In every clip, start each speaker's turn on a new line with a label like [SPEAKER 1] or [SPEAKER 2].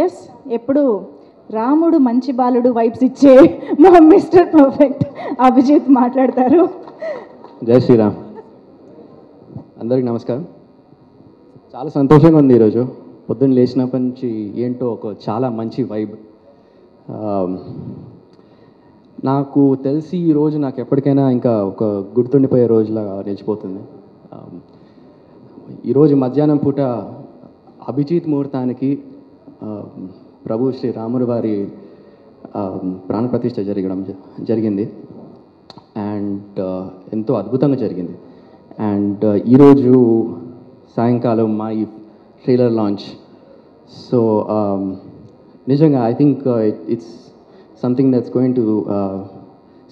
[SPEAKER 1] Yes ఎప్పుడు రాముడు మంచి బాలుడు వైబ్స్ ఇచ్చే మా మిస్టర్ పర్ఫెక్ట్ అభిజిత్ మాట్లాడతారు.
[SPEAKER 2] జై శ్రీరామ్. అందరికి నమస్కారం. చాలా సంతోషంగా ఉంది ఈరోజు. పొద్దున్న లేచినప్పటి నుంచి ఏంటో ఒక చాలా మంచి వైబ్. నాకు తెలిసి ఈరోజు నాకు ఎప్పటికైనా ఇంకా ఒక గుర్తుండిపోయే రోజులాగా నిలిచిపోతుంది. ఈరోజు మధ్యాహ్నం పూట అభిజిత్ ముహూర్తానికి ప్రభు శ్రీ రాముడు వారి ప్రాణప్రతిష్ఠ జరిగింది అండ్ ఎంతో అద్భుతంగా జరిగింది. అండ్ ఈరోజు సాయంకాలం మా ఈ ట్రైలర్ లాంచ్. సో నిజంగా I think it's something that's going to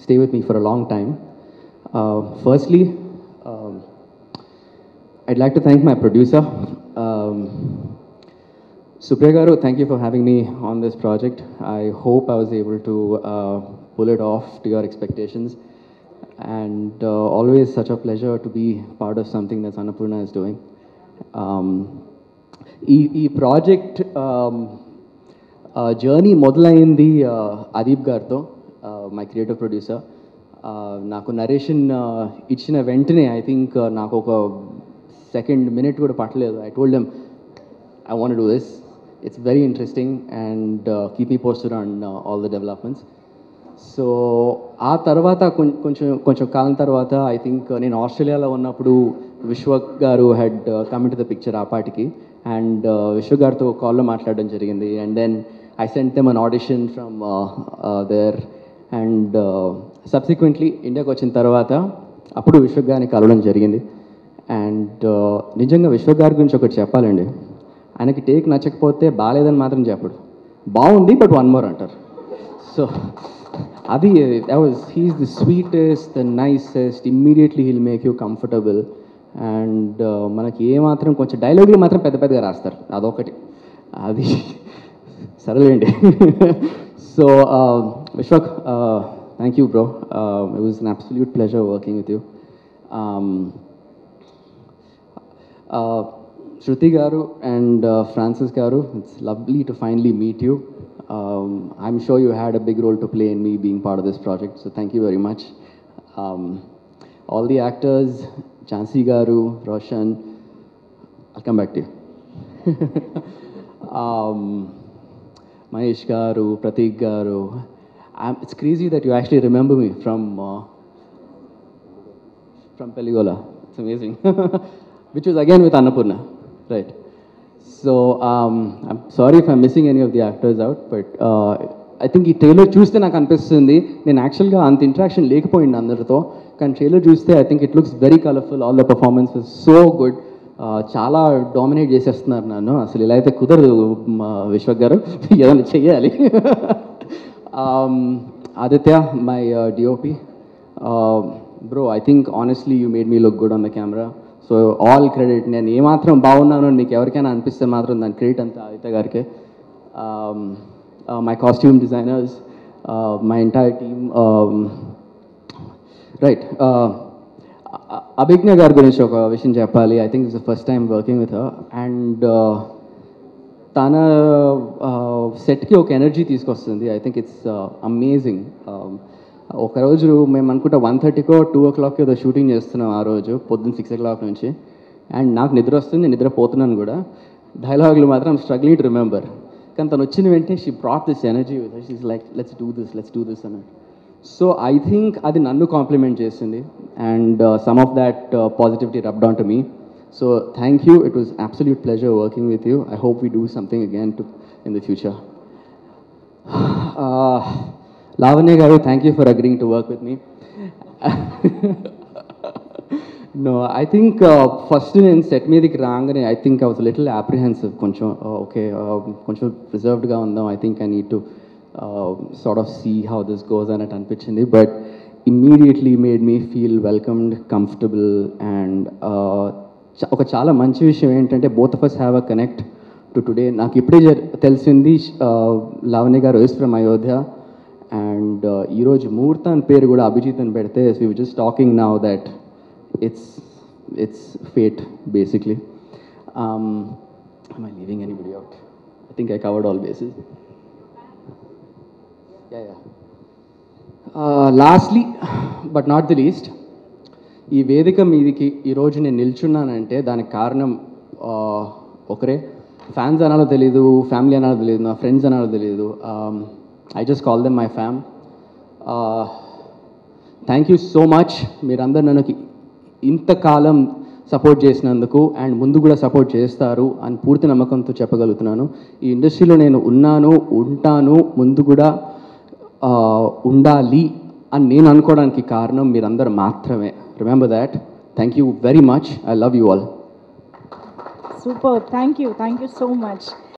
[SPEAKER 2] stay with me for a long time. Firstly I'd like to thank my producer, Supriya Garu. Thank you for having me on this project. I hope I was able to pull it off to your expectations. And always such a pleasure to be part of something that Annapurna is doing. ఈ project journey మొదలైంది అదీప్ గారితో, my creative producer. నాకు narration ఇచ్చిన వెంటనే I think నాకు ఒక second minute కూడా పట్టలేదు. I told them I want to do this. It's very interesting and keep me posted on all the developments. So ఆ తర్వాత కొంచెం కాలం తర్వాత ఐ థింక్ నేను ఆస్ట్రేలియాలో ఉన్నప్పుడు Vishwa garu had come to the picture ఆ పాటికి. అండ్ విశ్వ గారితో కాల్లో మాట్లాడడం జరిగింది. And then I sent them an audition from there. And subsequently ఇండియాకి వచ్చిన తర్వాత అప్పుడు విశ్వ గారిని కలవడం జరిగింది. అండ్ నిజంగా విశ్వ గారి గురించి ఒకటి చెప్పాలండి. ఆయనకి టేక్ నచ్చకపోతే బాగాలేదని మాత్రం చెప్పడు, బాగుంది బట్ వన్ మోర్ అంటారు. సో అది he's the sweetest, the nicest. Immediately he'll make you comfortable. And మనకి ఏమాత్రం కొంచెం డైలాగులు మాత్రం పెద్ద పెద్దగా రాస్తారు, అదొకటి. అది సరేలేండి. So Vishwak, thank you bro. It was an absolute pleasure working with you. Shruti Garu and Francis Garu, it's lovely to finally meet you. I'm sure you had a big role to play in me being part of this project, so thank you very much. All the actors, Jhansi Garu, Roshan, I'll come back to you. Mahesh Garu, Pratik Garu. It's crazy that you actually remember me from Peligola. It's amazing. Which was again with Annapurna, right? So I'm sorry if I'm missing any of the actors out, but I think ఈ trailer చూస్తే నాకు అనిపిస్తుంది నేను యాక్చువల్గా అంత interaction లేకపోయింది అందరితో, కానీ ట్రైలర్ చూస్తే I think it looks very colourful. All the performance was so good. చాలా డామినేట్ చేసేస్తున్నారు నన్ను. అసలు ఇలా అయితే కుదరదు విశ్వక్ గారు, ఏదైనా చెయ్యాలి. Aditya, my DOP, bro, I think honestly you made me look good on the camera. So all credit. నేను ఏమాత్రం బాగున్నాను అని మీకు ఎవరికైనా అనిపిస్తే మాత్రం దాని క్రెడిట్ అంతా ఆదిత్య గారికి. My costume designers, my entire team. Right, Abhignya గారి గురించి ఒక విషయం చెప్పాలి. I think it's the first time working with her. And తన సెట్కి ఒక ఎనర్జీ తీసుకొస్తుంది. I think it's amazing. ఒకరోజు మేము అనుకుంటా 1:30కో 2 o'clock ఏదో షూటింగ్ చేస్తున్నాం ఆ రోజు, పొద్దున్న 6 o'clock నుంచి. అండ్ నాకు నిద్ర వస్తుంది, నేను నిద్రపోతున్నాను కూడా. డైలాగులు మాత్రం స్ట్రగ్లింగ్ టు రిమెంబర్. కానీ తను వచ్చిన వెంటనే she brought this energy with her. She is like let's do this అన్నట్టు. సో ఐ థింక్ అది నన్ను కాంప్లిమెంట్ చేసింది. And some of that positivity rubbed on to me. So thank you. It was absolute pleasure working with you. I hope we do something again in the future. Lavanya Garu, thank you for agreeing to work with me. No, I think first నేను set మీదకి రాగానే I think I was a little apprehensive. కొంచెం okay, కొంచెం రిజర్వ్డ్గా ఉందాం. I think I need to sort of see how this goes అన్నట్టు అనిపించింది. But immediately made me feel welcomed, comfortable. And ఒక చాలా మంచి విషయం ఏంటంటే both of us have a connect to today. నాకు ఇప్పుడే తెలిసింది లావణ్య గారు is from Ayodhya. అండ్ ఈరోజు ముహూర్తాన్ పేరు కూడా అభిజిత్ అని పెడితే we were just talking now that it's fate basically. Am I leaving anybody out? I think I covered all bases. Yeah. Lastly, but not the least, ఈ వేదిక మీదికి ఈరోజు నేను నిల్చున్నానంటే దానికి కారణం ఒకరే. ఫ్యాన్స్ అనాలో తెలీదు, ఫ్యామిలీ అనాలో తెలియదు, నా ఫ్రెండ్స్ అనాలో తెలియదు. I just call them my fam. Thank you so much. మీరందరూ నన్ను ఇంతకాలం సపోర్ట్ చేసినందుకు అండ్ ముందు కూడా సపోర్ట్ చేస్తారు అని పూర్తి నమ్మకంతో చెప్పగలుగుతున్నాను. ఈ ఇండస్ట్రీలో నేను ఉన్నాను, ఉంటాను, ముందు కూడా ఉండాలి అని నేను అనుకోవడానికి కారణం మీరందరూ మాత్రమే. Remember that. Thank you very much. I love you all.
[SPEAKER 1] Super. Thank you so much.